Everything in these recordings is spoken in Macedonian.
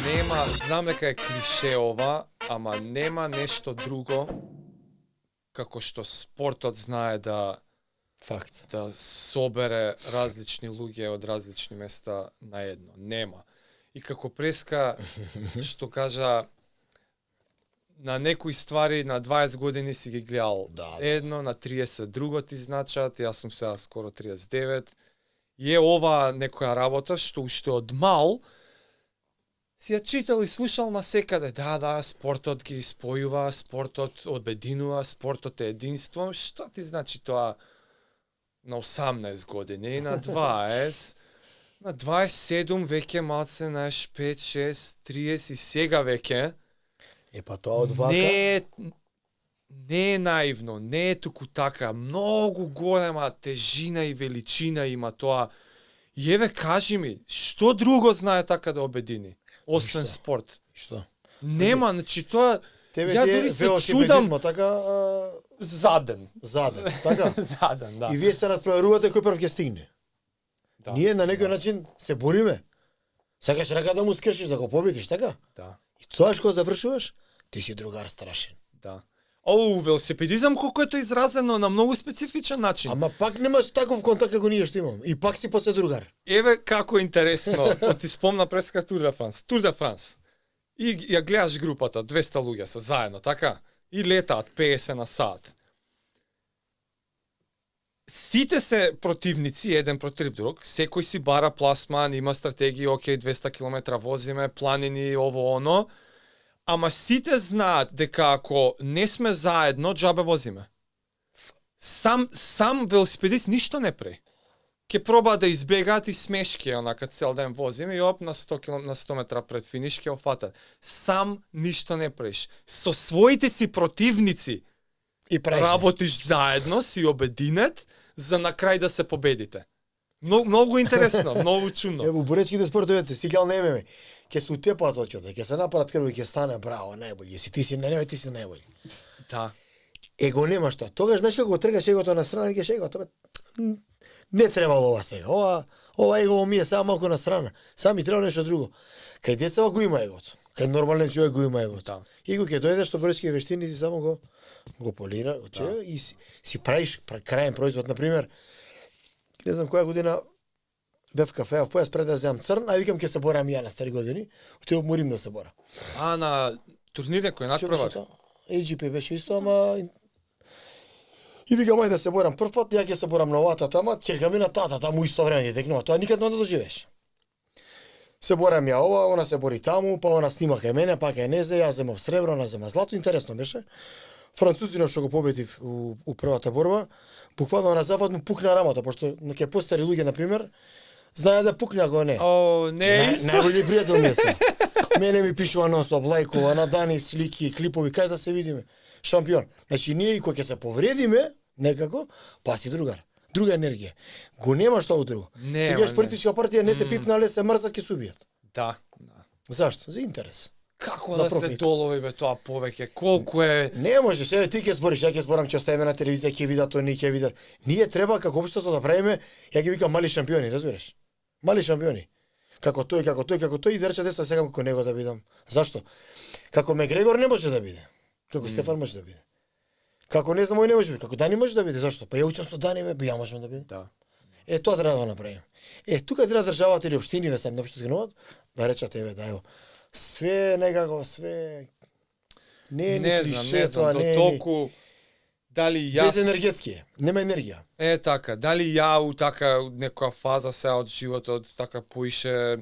Нема, знам дека е клише ова, ама нема нешто друго како што спортот знае Факт. да собере различни луѓе од различни места наедно. Нема. И како Преска што кажа, на некои ствари на 20 години си ги гледал едно, на 30 друго ти значат, јас сум сега скоро 39. И е ова некоја работа што уште од мал си ја читал и слушал на секаде. Да, спортот ги спојува, спортот обединува, спортот е единство. Што ти значи тоа на 18 години, на 20, на 27 веќе малце, знаеш, 5, 6, 30 и сега веќе. Па тоа од вака... Не е наивно, не е туку така. Многу голема тежина и величина има тоа. И еве, кажи ми, што друго знае така да обедини? Освен спорт. Што? Нема, значи тоа... Тебе ја ти дури е се велосипедизмо, чудам... така... Заден. Заден, така? Заден, да. И вие се надпреварувате кој прв ќе стигне. Да. Ние на некој начин се бориме. Сакаш рака да му скршиш, да го победиш, така? Да. И тоа што завршуваш, ти си другар страшен. Да. Велосипедизам колку е тоа изразено на многу специфичен начин. Ама пак немаш таков контакт како ние што имам. И пак си после другар. Еве како е интересно, ти спомна Преска Тур де Франс. Тур де Франс. И ја гледаш групата, 200 луѓе се заедно, така? И летаат 50 на сат. Сите се противници, еден против друг, секој си бара пласман, има стратегија, окей, 200 км возиме, планини, ово, оно, ама сите знаат дека ако не сме заедно, џабе возиме. Сам велосипедист ништо не прави. Ке проба да избегаат и смешки, онака цел ден возиме и оп на 100 метра пред финиш ке офатат. Сам ништо не правиш. Со своите си противници И работиш заедно, си обединет, за на крај да се победите. Многу интересно, многу чудно. Ево, боречките спортовете, сигал не ММА. Ке се утепаат очите, ке се направат крв и ке стане браво, најбољи си, ти си најбољи. Да. Его немаш тоа. Тогаш знаеш како тргаш егото на страна, викаш егото, не требало ова сега. Ова его ми е само малку на страна. Само ми треба нешто друго. Кај деца го има егото. Кај нормален човек го има егото. Да. И кога ќе дојдеш што боречки вештини, ти само го полира, и си правиш краен производ, на пример. Не знам која година бев в кафе, в појас пред да земам црн, а викам ќе се борам ја на стари години, ќе морим да се бора. На турнире кој надпревар? AGP беше исто, ама и викам ајде да се борам прв пат, ја ќе се борам на овата тама, ќе га мина тата таму исто време ќе текнува. Тоа никад не да доживееш. Се борам ја ова, она се бори таму, па она снима кај мене, па кај незе, ја земав сребро, она зема злато, интересно беше. Французинот што го победив у првата борба, буквално на запад му пукна рамото, пошто ќе постари луѓе на пример, знае да пукне ако не. Не е исто. Најбољи пријател ми е се. Мене ми пишува нон-стоп лајкова, на дани слики, клипови, кај да се видиме. Шампион. Значи ние и кога ќе се повредиме некако, па си другар. Друга енергија. Го немаш тоа друго. Тегаш политичка партија не се пипнале, се мрзат, ќе се убијат. Да. Зашто? За интерес. Како да се долови бе тоа повеќе? Колку е... Не можеш, еве ти ќе збориш, ја ќе зборам, ќе оставиме на телевизија, ќе видат тој, ќе видат. Ние треба како општество да правиме, ја ги викам мали шампиони, разбираш? Мали шампиони. Како тој и да рече деца сега како него да бидам. Зашто? Како Мегрегор не може да биде. Како Стефан може да биде. Како не знам, ој не може да биде. Како Дани може да биде. Зашто? Па ја учам со Дани, бе, ја можеме да биде. Да. Тоа треба да го направиме. Тука треба државата или општиниве се општо генуват, да речат еве да ево. Све некако, све не е клише тоа, не е толку дали јас без енергетски, нема енергија. Така, дали ја у така некоја фаза сега од животот така поише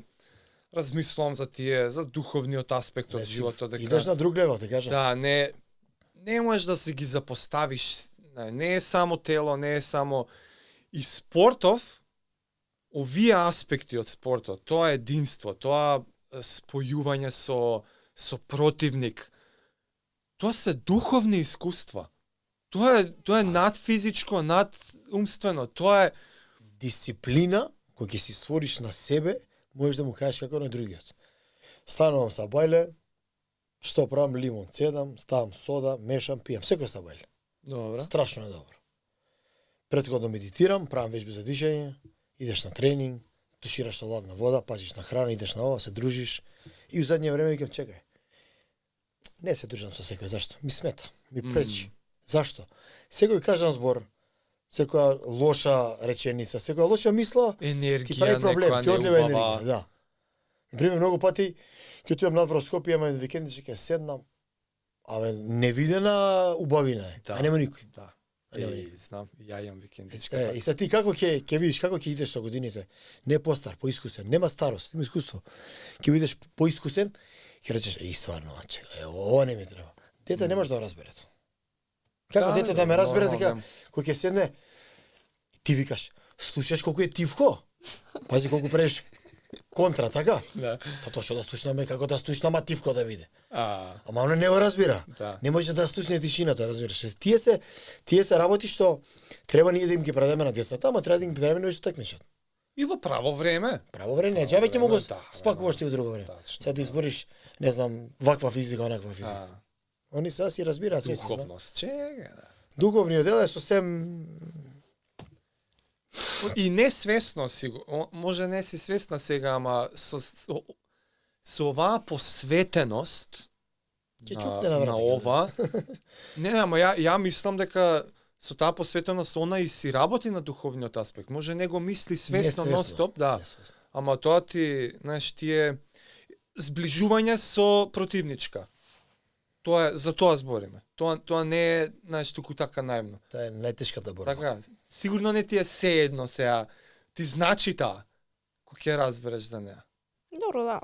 размислувам за тие, за духовниот аспект од животот, дека идеш на друг левел, ти кажам. Да, не можеш да се ги запоставиш, не е само тело, не е само и спортов, овие аспекти од спортот, тоа единство, тоа спојување со противник. Тоа се духовни искуства. Тоа е надфизичко, надумствено, тоа е дисциплина која ќе си створиш на себе, можеш да му кажеш како на другиот. Станувам са бајле, што правам, лимон цедам, ставам сода, мешам, пијам, секој са бајле. Добро. Страшно е добро. Претходно медитирам, правам вежби за дишање, идеш на тренинг, тушираш со ладна вода, пазиш на храна, идеш на ова, се дружиш, И у задње време викам, чекај. Не се дружам со секој, зашто? Ми смета, ми пречи. Зашто? Секој кажан збор, секоја лоша реченица, секоја лоша мисла, ти енергија прави проблем, некоја ти одлива енергија, неубава. да. Например, многу пати ќе отидам надвор од Скопје, ама викендиче ќе седнам, абе невидена убавина е, Да. а нема никој. Да. А нема никој. Знам, ја имам викендичка. И сега ти како ќе видиш како ќе идеш со годините, не постар, поискусен, нема старост, има искуство. Ќе видиш поискусен, ќе речеш стварно, чека, ова не ми треба. Дете не може да го разбере. Како Да, дете да ме разбере дека нормално. кој ќе седне ти викаш, слушаш колку е тивко? Пази колку правиш контра, така? Да. Тоа што да слушнаме како да слушнама тивко да биде. Ама оно не го разбира. Да. Не може да слушне тишината, разбираш. Тие се работи што треба ние да им ги предадеме на децата, ама треба да им предадеме што такмичат. И во право време. Право време, џабе ќе му го да, спакуваш ти во друго време. Тачно, Сега да избориш, не знам, ваква физика, онаква физика. Они сега си разбираат, све си знаат. Духовност. Чега, да. Духовниот дел е сосем И несвесно си го, може не си свесна сега, ама со оваа посветеност ќе чукне на врата. ова. Не, ама ја мислам дека со таа посветеност она и си работи на духовниот аспект. Може не го мисли свесно нон-стоп, да. Несвесно. Ама тоа ти, знаеш, тие зближување со противничка. Тоа е, за тоа збориме. Тоа не е, знаеш, туку така наивно. Тоа е најтешката борба. Така, сигурно не ти е се едно сега. Ти значи таа, кој ќе разбереш за неа. Добро, да.